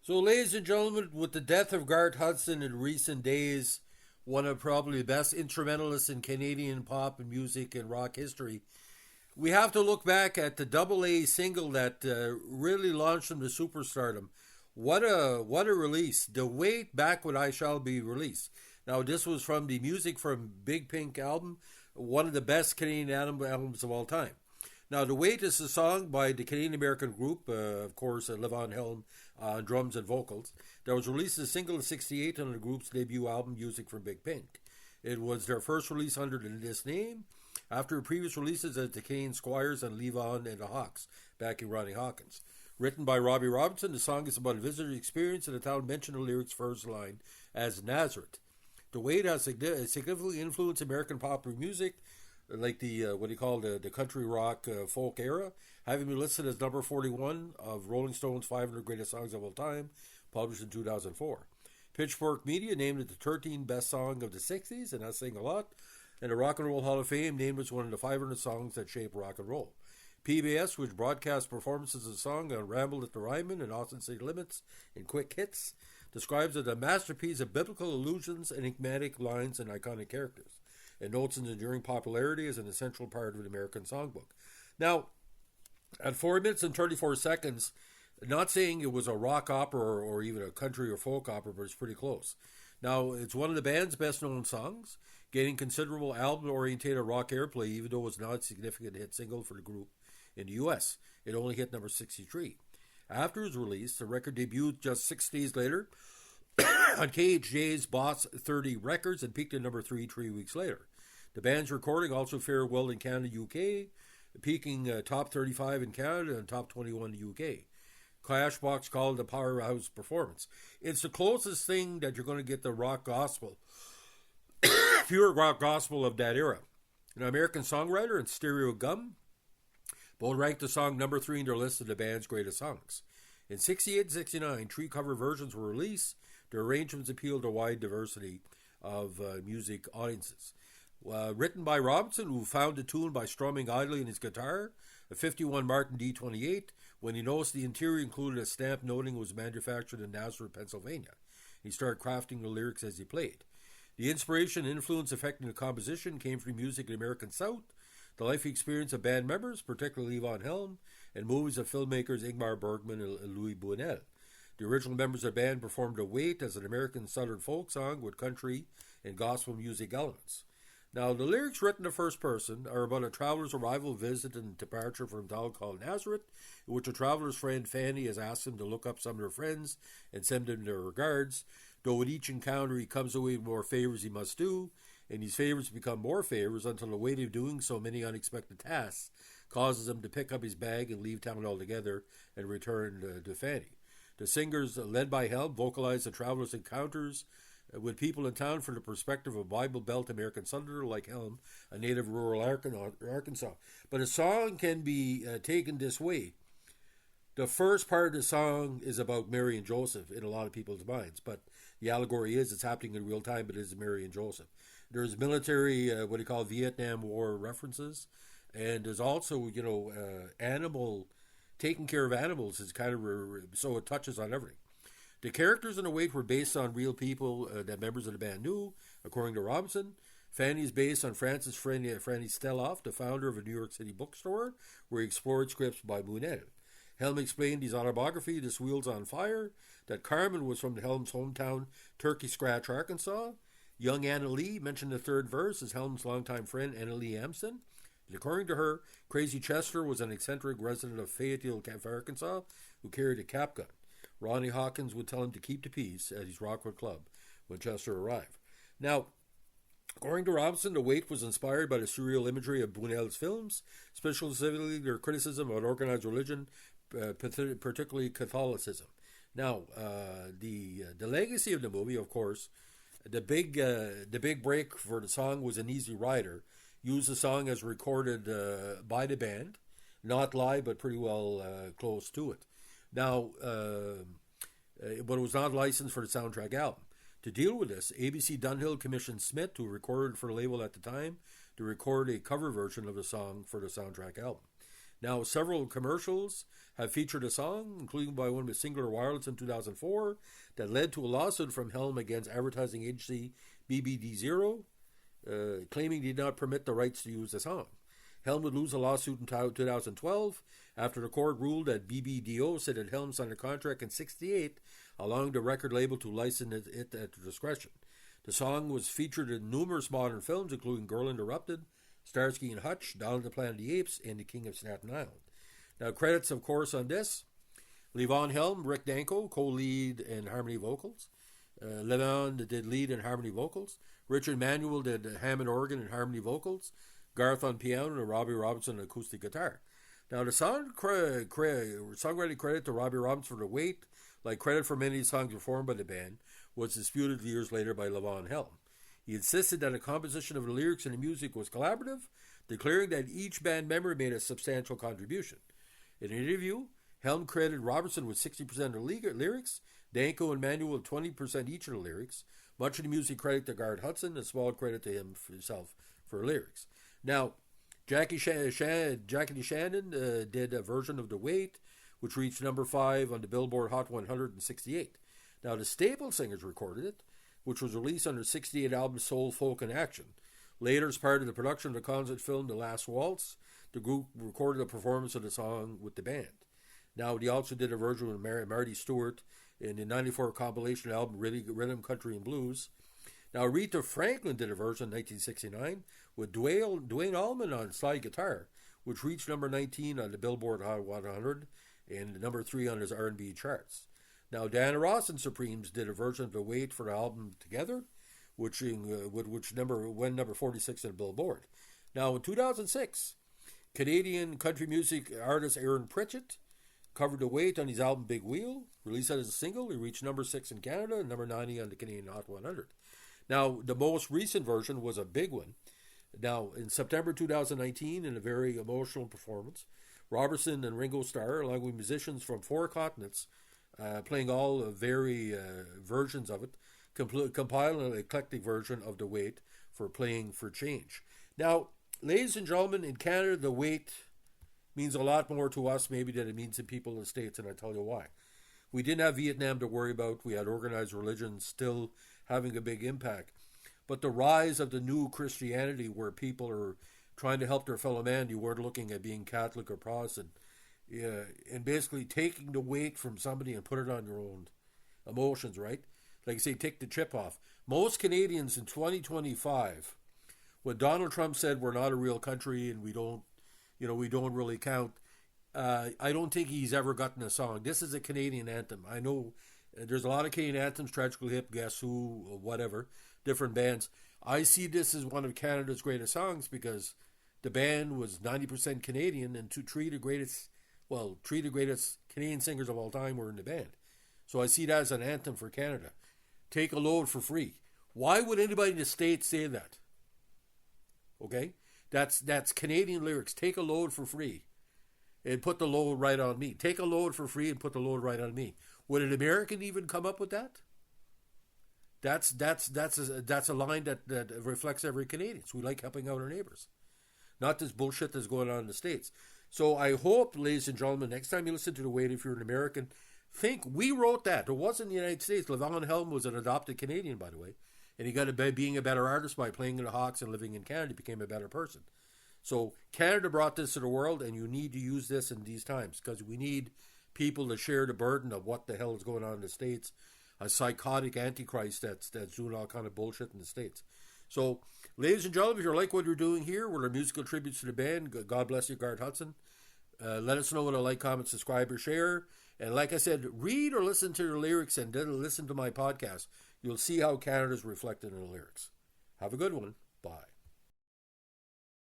So, ladies and gentlemen, with the death of Garth Hudson in recent days, one of probably the best instrumentalists in Canadian pop and music and rock history, we have to look back at the double A single that really launched him to superstardom. What a release! The Wait, Back When I Shall Be Released. Now, this was from the Music from Big Pink album, one of the best Canadian albums of all time. Now, The Wait is a song by the Canadian American group, of course, Levon Helm on drums and vocals, that was released as a single in '68 on the group's debut album, Music from Big Pink. It was their first release under this name, after previous releases as the Canadian Squires and Levon and the Hawks, backing Ronnie Hawkins. Written by Robbie Robinson, the song is about a visitor's experience in a town mentioned in the lyrics' first line as Nazareth. The Wait has significantly influenced American popular music, like the what do you call the country rock folk era, having been listed as number 41 of Rolling Stone's 500 greatest songs of all time, published in 2004. Pitchfork Media named it the 13th best song of the 60s, and that's saying a lot. And the Rock and Roll Hall of Fame named it one of the 500 songs that shaped rock and roll. PBS, which broadcast performances of the song on Ramble at the Ryman and Austin City Limits in Quick Hits, describes it a masterpiece of biblical allusions, enigmatic lines, and iconic characters. It notes its enduring popularity as an essential part of the American songbook. Now, at 4 minutes and 34 seconds, not saying it was a rock opera or even a country or folk opera, but it's pretty close. Now, it's one of the band's best known songs, gaining considerable album-oriented rock airplay, even though it was not a significant hit single for the group in the U.S. It only hit number 63. After its release, the record debuted just 6 days later on KHJ's Boss 30 Records and peaked at number 3 weeks later. The band's recording also fared well in Canada and UK, peaking top 35 in Canada and top 21 in the UK. Cashbox called it a powerhouse performance. It's the closest thing that you're going to get the rock gospel, pure rock gospel of that era. An American songwriter and Stereo Gum both ranked the song number 3 in their list of the band's greatest songs. In '68 and '69, 3 cover versions were released. Their arrangements appealed to a wide diversity of music audiences. Written by Robinson, who found the tune by strumming idly on his guitar, a '51 Martin D28, when he noticed the interior included a stamp noting it was manufactured in Nazareth, Pennsylvania. He started crafting the lyrics as he played. The inspiration and influence affecting the composition came from music in the American South, the life experience of band members, particularly Levon Helm, and movies of filmmakers Ingmar Bergman and Louis Buñuel. The original members of the band performed "A Wait" as an American Southern folk song with country and gospel music elements. Now, the lyrics, written in the first person, are about a traveler's arrival, visit, and departure from a town called Nazareth, in which a traveler's friend Fanny has asked him to look up some of her friends and send them their regards, though with each encounter he comes away with more favors he must do, and these favors become more favors until the weight of doing so many unexpected tasks causes him to pick up his bag and leave town altogether and return to Fanny. The singers, led by Helm, vocalize the traveler's encounters with people in town from the perspective of a Bible Belt American Southerner like Helm, a native of rural Arkansas. But a song can be taken this way. The first part of the song is about Mary and Joseph in a lot of people's minds, but the allegory is it's happening in real time, but it is Mary and Joseph. There's military, what do you call Vietnam War references, and there's also, animal, taking care of animals is kind of, so it touches on everything. The characters in The Wait were based on real people that members of the band knew, according to Robinson. Fanny is based on Francis Franny Steloff, the founder of a New York City bookstore, where he explored scripts by Buñuel. Helm explained his autobiography, This Wheel's on Fire, that Carmen was from Helm's hometown, Turkey Scratch, Arkansas. Young Anna Lee mentioned the third verse as Helm's longtime friend Anna Lee Amson. And according to her, Crazy Chester was an eccentric resident of Fayetteville, Arkansas, who carried a cap gun. Ronnie Hawkins would tell him to keep the peace at his Rockwood Club when Chester arrived. Now, according to Robinson, The Wait was inspired by the surreal imagery of Buñuel's films, specifically their criticism of organized religion, particularly Catholicism. Now, the legacy of the movie, of course, the big break for the song was An Easy Rider. Used the song as recorded by the band, not live, but pretty well close to it. Now, but it was not licensed for the soundtrack album. To deal with this, ABC Dunhill commissioned Smith, who recorded for the label at the time, to record a cover version of the song for the soundtrack album. Now, several commercials have featured a song, including by one with Singular Wireless in 2004, that led to a lawsuit from Helm against advertising agency BBD0, claiming he did not permit the rights to use the song. Helm would lose a lawsuit in 2012 after the court ruled that BBDO said that Helm signed a contract in '68 allowing the record label to license it at their discretion. The song was featured in numerous modern films, including Girl Interrupted, Starsky and Hutch, Dawn of the Planet of the Apes, and The King of Staten Island. Now, credits, of course, on this: Levon Helm, Rick Danko, co-lead and harmony vocals. Levon did lead and harmony vocals. Richard Manuel did Hammond organ and harmony vocals. Garth on piano and Robbie Robinson on acoustic guitar. Now, the songwriting credit to Robbie Robinson for The Weight, like credit for many songs performed by the band, was disputed years later by Levon Helm. He insisted that the composition of the lyrics and the music was collaborative, declaring that each band member made a substantial contribution. In an interview, Helm credited Robertson with 60% of the lyrics, Danko and Manuel with 20% each of the lyrics, much of the music credit to Garth Hudson, and a small credit to himself for lyrics. Now, Jackie Shannon did a version of The Weight, which reached number 5 on the Billboard Hot 100 in '68. Now, the Staple Singers recorded it, which was released on their '68 album Soul, Folk, and Action. Later, as part of the production of the concert film The Last Waltz, the group recorded a performance of the song with the band. Now, they also did a version with Marty Stewart in the '94 compilation album Rhythm, Country, and Blues. Now, Aretha Franklin did a version in 1969 with Duane Allman on slide guitar, which reached number 19 on the Billboard Hot 100 and number 3 on his R&B charts. Now, Diana Ross and Supremes did a version of The Weight for the album Together, which went number 46 on Billboard. Now, in 2006, Canadian country music artist Aaron Pritchett covered The Weight on his album Big Wheel. Released as a single, he reached number 6 in Canada and number 90 on the Canadian Hot 100. Now, the most recent version was a big one. Now, in September 2019, in a very emotional performance, Robertson and Ringo Starr, along with musicians from 4 continents, playing all versions of it, compiled an eclectic version of The Weight for Playing for Change. Now, ladies and gentlemen, in Canada, The Weight means a lot more to us maybe than it means to people in the States, and I'll tell you why. We didn't have Vietnam to worry about. We had organized religion still having a big impact. But the rise of the new Christianity, where people are trying to help their fellow man, you weren't looking at being Catholic or Protestant, and basically taking the weight from somebody and put it on your own emotions, right? Like I say, take the chip off. Most Canadians in 2025, when Donald Trump said we're not a real country and we don't really count, I don't think he's ever gotten a song. This is a Canadian anthem. I know there's a lot of Canadian anthems, Tragically Hip, Guess Who, whatever, different bands. I see this as one of Canada's greatest songs because the band was 90% Canadian, and three of the greatest Canadian singers of all time were in the band. So I see that as an anthem for Canada. Take a load for free. Why would anybody in the States say that? Okay? That's Canadian lyrics. Take a load for free and put the load right on me. Take a load for free and put the load right on me. Would an American even come up with that? That's a line that reflects every Canadian. So we like helping out our neighbors. Not this bullshit that's going on in the States. So I hope, ladies and gentlemen, next time you listen to The Weight, if you're an American, think we wrote that. It wasn't the United States. Levon Helm was an adopted Canadian, by the way. And he got to being a better artist by playing in the Hawks and living in Canada. He became a better person. So Canada brought this to the world, and you need to use this in these times because we need people to share the burden of what the hell is going on in the States. A psychotic antichrist that's doing all kind of bullshit in the States. So, ladies and gentlemen, if you like what we're doing here, we're musical tributes to the band. God bless you, Garth Hudson. Let us know what a like, comment, subscribe, or share. And like I said, read or listen to the lyrics and then listen to my podcast. You'll see how Canada's reflected in the lyrics. Have a good one. Bye.